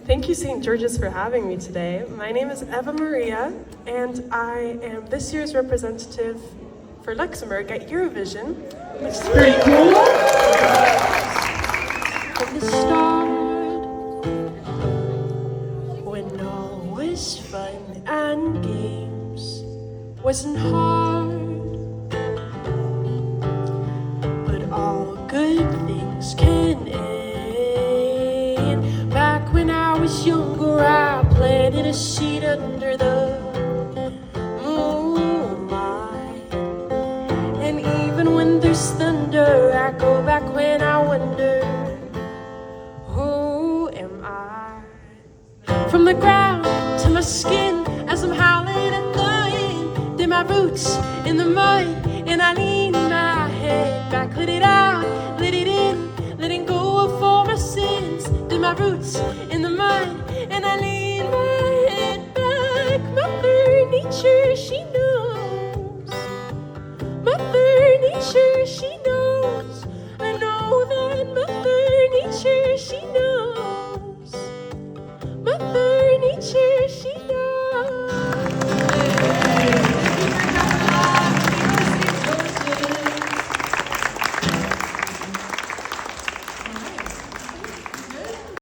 Thank you, St. George's, for having me today. My name is Eva Marija, and I am this year's representative for Luxembourg at Eurovision, which is pretty cool. From the start, when all was fun and games, wasn't hard, but all good things can end. Back when I was younger, I planted a seed under the moonlight. And even when there's thunder, I go back when I wonder, who am I? From the ground to my skin, as I'm howling at the wind, they're my roots in the mud, and I lean my head back, let it out, let it in, letting go of all my sins. They're my roots in the mud, and I lean my head back. Mother Nature, she knows